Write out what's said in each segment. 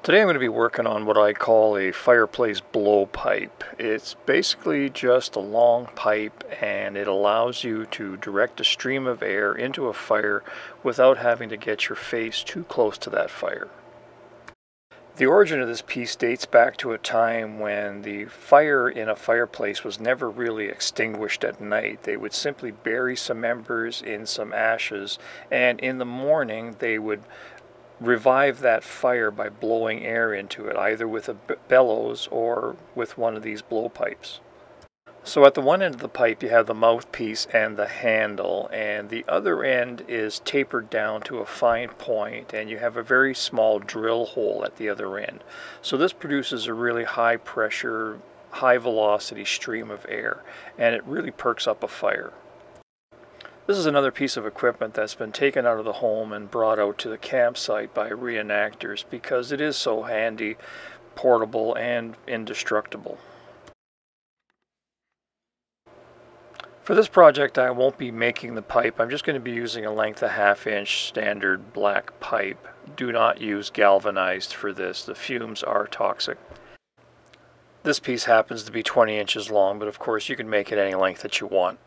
Today I'm going to be working on what I call a fireplace blowpipe. It's basically just a long pipe and it allows you to direct a stream of air into a fire without having to get your face too close to that fire. The origin of this piece dates back to a time when the fire in a fireplace was never really extinguished at night. They would simply bury some embers in some ashes, and in the morning they would revive that fire by blowing air into it, either with a bellows or with one of these blowpipes. So at the one end of the pipe you have the mouthpiece and the handle, and the other end is tapered down to a fine point, and you have a very small drill hole at the other end. So this produces a really high pressure, high velocity stream of air, and it really perks up a fire. This is another piece of equipment that's been taken out of the home and brought out to the campsite by reenactors because it is so handy, portable, and indestructible. For this project I won't be making the pipe. I'm just going to be using a length 1/2 inch standard black pipe. Do not use galvanized for this. The fumes are toxic. This piece happens to be 20 inches long, but of course you can make it any length that you want.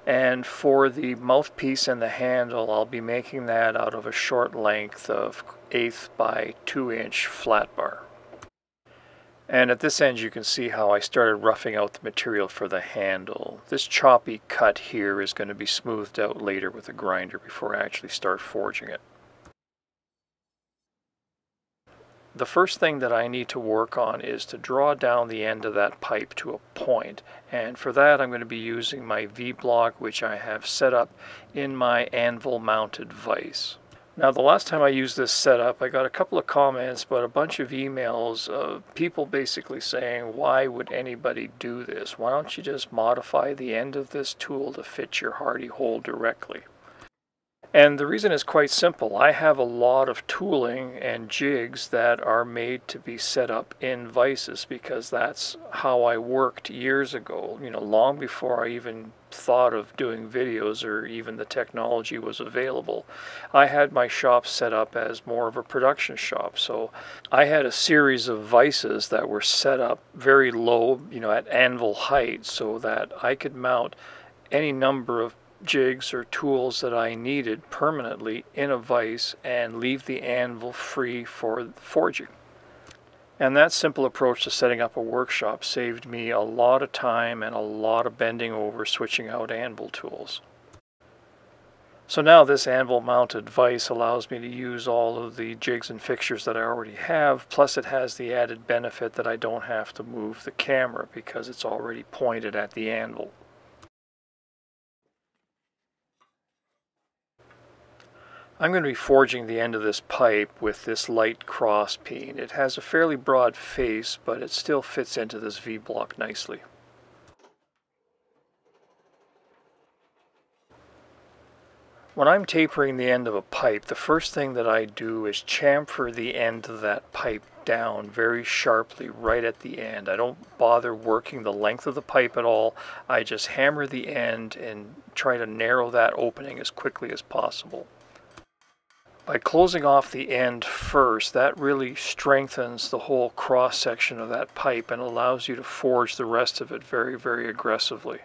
And for the mouthpiece and the handle, I'll be making that out of a short length of 1/8 by 2 inch flat bar. And at this end you can see how I started roughing out the material for the handle. This choppy cut here is going to be smoothed out later with a grinder before I actually start forging it. The first thing that I need to work on is to draw down the end of that pipe to a point, and for that I'm going to be using my V-block, which I have set up in my anvil mounted vise. Now the last time I used this setup I got a couple of comments, but a bunch of emails of people basically saying, why would anybody do this? Why don't you just modify the end of this tool to fit your hardy hole directly? And the reason is quite simple. I have a lot of tooling and jigs that are made to be set up in vices because that's how I worked years ago, long before I even thought of doing videos or even the technology was available. I had my shop set up as more of a production shop, so I had a series of vices that were set up very low, at anvil height, so that I could mount any number of jigs or tools that I needed permanently in a vise and leave the anvil free for forging. And that simple approach to setting up a workshop saved me a lot of time and a lot of bending over switching out anvil tools. So now this anvil mounted vise allows me to use all of the jigs and fixtures that I already have, plus it has the added benefit that I don't have to move the camera because it's already pointed at the anvil. I'm going to be forging the end of this pipe with this light cross peen. It has a fairly broad face, but it still fits into this V-block nicely. When I'm tapering the end of a pipe, the first thing that I do is chamfer the end of that pipe down very sharply right at the end. I don't bother working the length of the pipe at all. I just hammer the end and try to narrow that opening as quickly as possible. By closing off the end first, that really strengthens the whole cross section of that pipe and allows you to forge the rest of it very, very aggressively.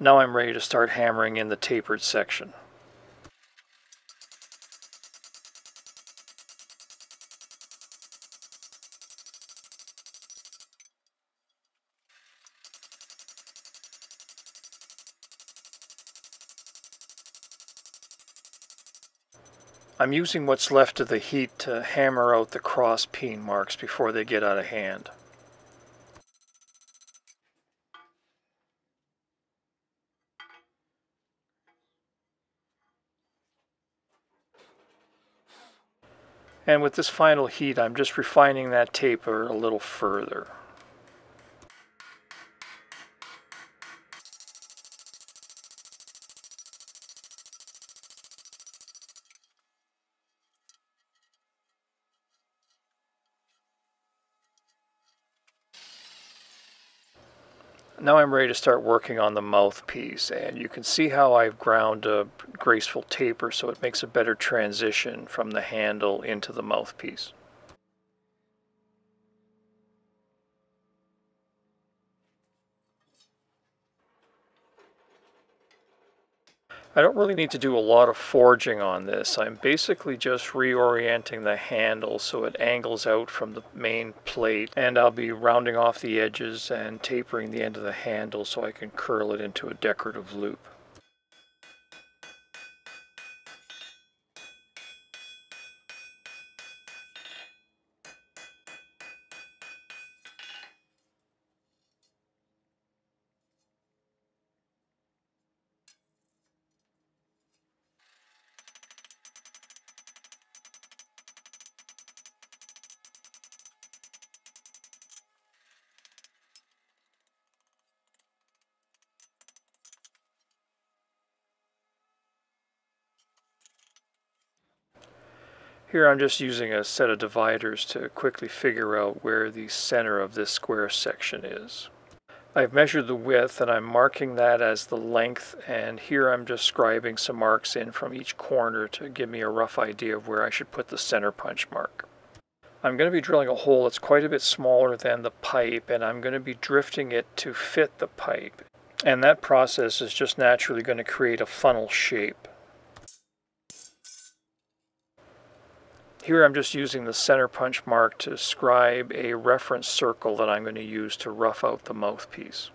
Now I'm ready to start hammering in the tapered section. I'm using what's left of the heat to hammer out the cross peen marks before they get out of hand. And with this final heat, I'm just refining that taper a little further. Now I'm ready to start working on the mouthpiece, and you can see how I've ground a graceful taper so it makes a better transition from the handle into the mouthpiece. I don't really need to do a lot of forging on this. I'm basically just reorienting the handle so it angles out from the main plate, and I'll be rounding off the edges and tapering the end of the handle so I can curl it into a decorative loop. Here I'm just using a set of dividers to quickly figure out where the center of this square section is. I've measured the width and I'm marking that as the length, and here I'm just scribing some marks in from each corner to give me a rough idea of where I should put the center punch mark. I'm going to be drilling a hole that's quite a bit smaller than the pipe, and I'm going to be drifting it to fit the pipe. And that process is just naturally going to create a funnel shape. Here I'm just using the center punch mark to scribe a reference circle that I'm going to use to rough out the mouthpiece.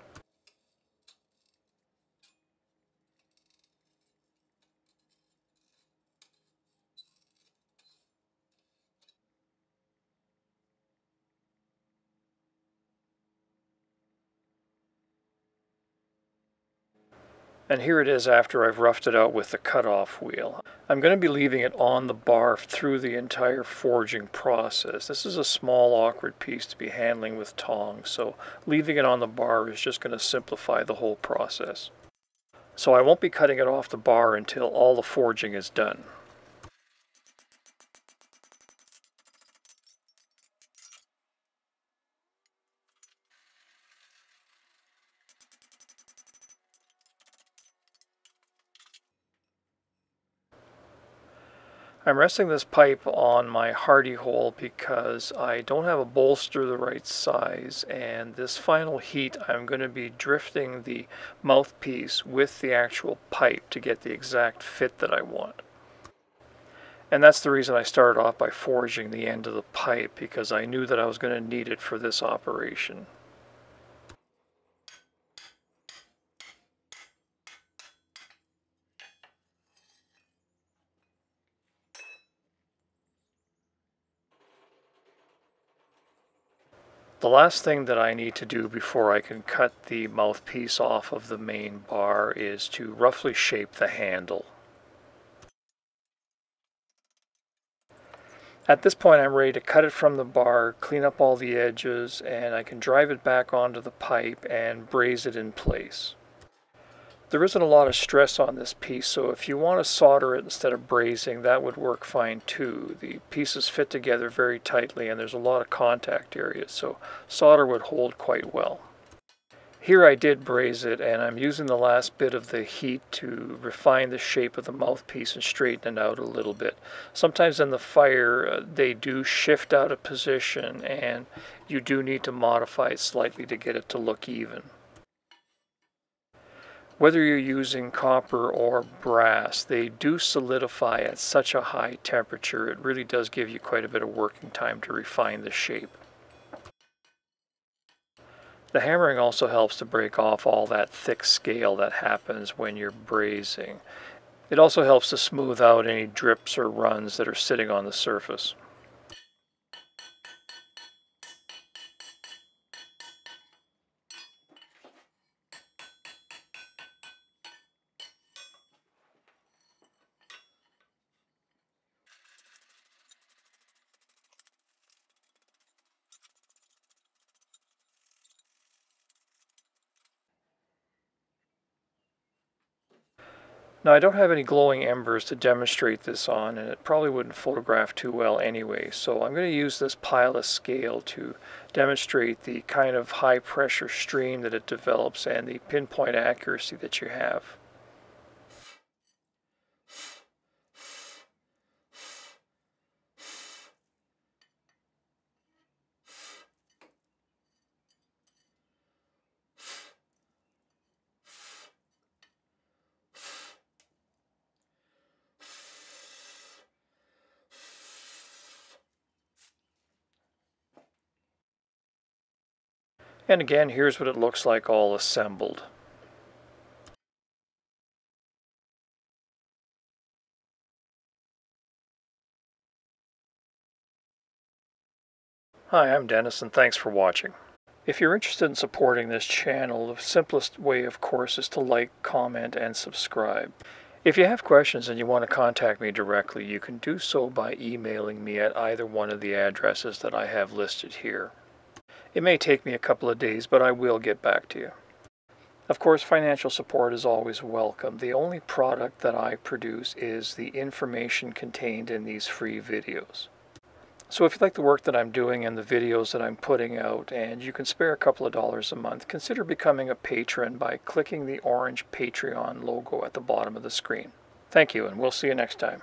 And here it is after I've roughed it out with the cutoff wheel. I'm going to be leaving it on the bar through the entire forging process. This is a small, awkward piece to be handling with tongs, so leaving it on the bar is just going to simplify the whole process. So I won't be cutting it off the bar until all the forging is done. I'm resting this pipe on my hardy hole because I don't have a bolster the right size, and this final heat I'm going to be drifting the mouthpiece with the actual pipe to get the exact fit that I want. And that's the reason I started off by forging the end of the pipe, because I knew that I was going to need it for this operation. The last thing that I need to do before I can cut the mouthpiece off of the main bar is to roughly shape the handle. At this point I'm ready to cut it from the bar, clean up all the edges, and I can drive it back onto the pipe and braze it in place. There isn't a lot of stress on this piece, so if you want to solder it instead of brazing, that would work fine too. The pieces fit together very tightly and there's a lot of contact areas, so solder would hold quite well. Here I did braze it, and I'm using the last bit of the heat to refine the shape of the mouthpiece and straighten it out a little bit. Sometimes in the fire they do shift out of position and you do need to modify it slightly to get it to look even. Whether you're using copper or brass, they do solidify at such a high temperature. It really does give you quite a bit of working time to refine the shape. The hammering also helps to break off all that thick scale that happens when you're brazing. It also helps to smooth out any drips or runs that are sitting on the surface. Now I don't have any glowing embers to demonstrate this on, and it probably wouldn't photograph too well anyway, so I'm going to use this pilot scale to demonstrate the kind of high pressure stream that it develops and the pinpoint accuracy that you have. And again, here's what it looks like all assembled. Hi, I'm Dennis, and thanks for watching. If you're interested in supporting this channel, the simplest way, of course, is to like, comment, and subscribe. If you have questions and you want to contact me directly, you can do so by emailing me at either one of the addresses that I have listed here. It may take me a couple of days, but I will get back to you. Of course, financial support is always welcome. The only product that I produce is the information contained in these free videos. So if you like the work that I'm doing and the videos that I'm putting out, and you can spare a couple of dollars a month, consider becoming a patron by clicking the orange Patreon logo at the bottom of the screen. Thank you, and we'll see you next time.